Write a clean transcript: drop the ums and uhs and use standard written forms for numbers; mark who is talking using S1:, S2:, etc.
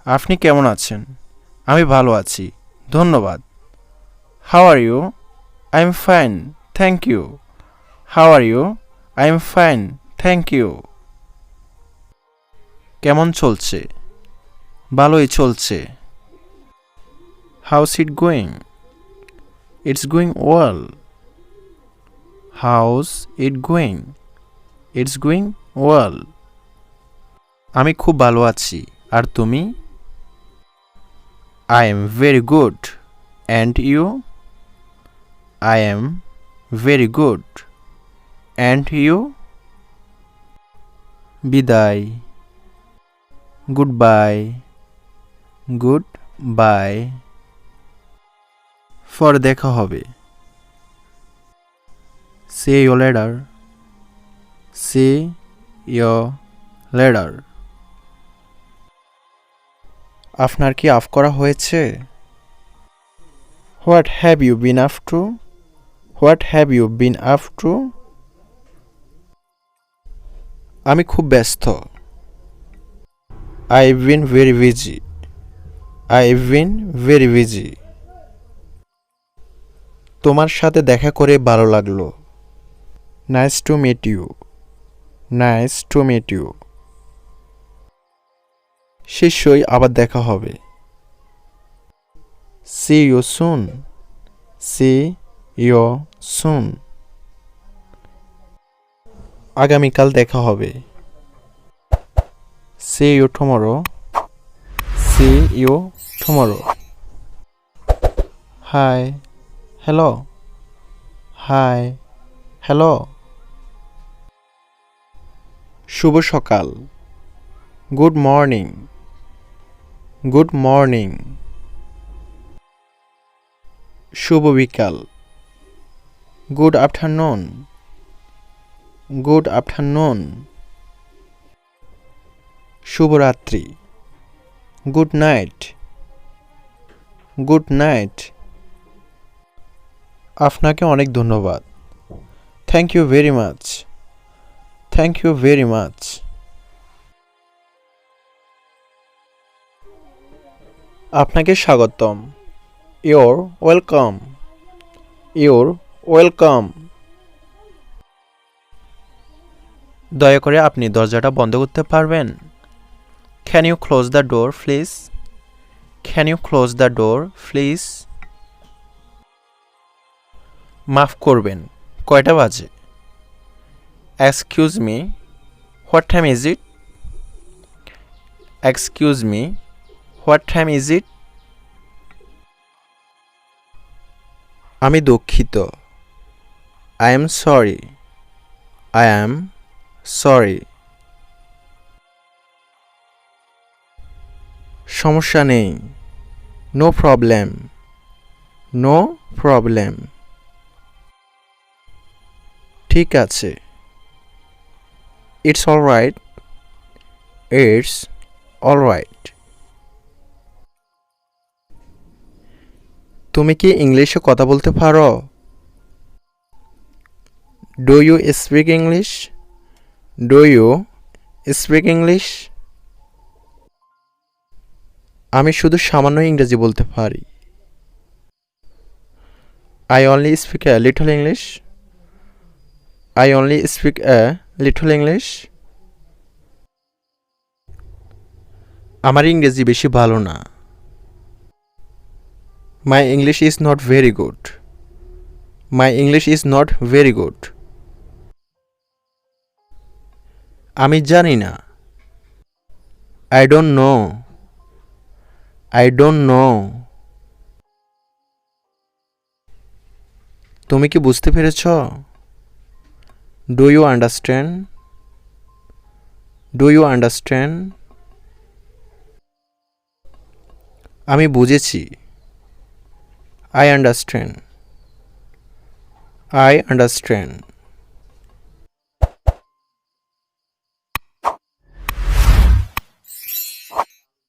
S1: আপনি কেমন আছেন? আমি ভালো আছি, ধন্যবাদ। How are you? I am fine, thank you. How are you? I am fine, thank you. কেমন চলছে? ভালোই চলছে। How's it going? It's going well. How's it going? It's going well. আমি খুব ভালো আছি, আর তুমি? I am very good. And you? I am very good. And you? বিদায়। Goodbye. Goodbye. পরে দেখা হবে। See you later. See you later. আপনার কি অফ করা হয়েছে? What have you been up to? What have you been up to? আমি খুব ব্যস্ত। I've been very busy. I've been very busy. তোমার সাথে দেখা করে ভালো লাগলো। Nice to meet you. Nice to meet you. শীঘ্রই আবার দেখা হবে। See you soon. See you soon. আগামীকাল দেখা হবে। See you tomorrow. See you tomorrow. Hi. Hello. Hi. Hello. শুভ সকাল। Good morning. Good morning. শুভ বিকাল। Good afternoon. Good afternoon. শুভরাত্রি। Good night. Good night. আপনাকে অনেক ধন্যবাদ। Thank you very much. Thank you very much. আপনাকে স্বাগতম। You're welcome. You're welcome. দয়া করে আপনি দরজাটা বন্ধ করতে পারবেন? Can you close the door, please? Can you close the door, please? মাফ করবেন, কয়টা বাজে? Excuse me, what time is it? Excuse me, what time is it? আমি দুঃখিত। I am sorry. I am sorry. সমস্যা নেই। No problem. No problem. ঠিক আছে। It's all right. It's all right. তুমি কি ইংলিশে কথা বলতে পারো? Do you speak English? Do you speak English? আমি শুধু সামান্য ইংরেজি বলতে পারি। I only speak a little English. I only speak a little English. আমার ইংরেজি বেশি ভালো না। My English is not very good. My English is not very good. আমি জানি না। I don't know. I don't know. তুমি কি বুঝতে পেরেছ? Do you understand? Do you understand? আমি বুঝেছি। I understand. I understand.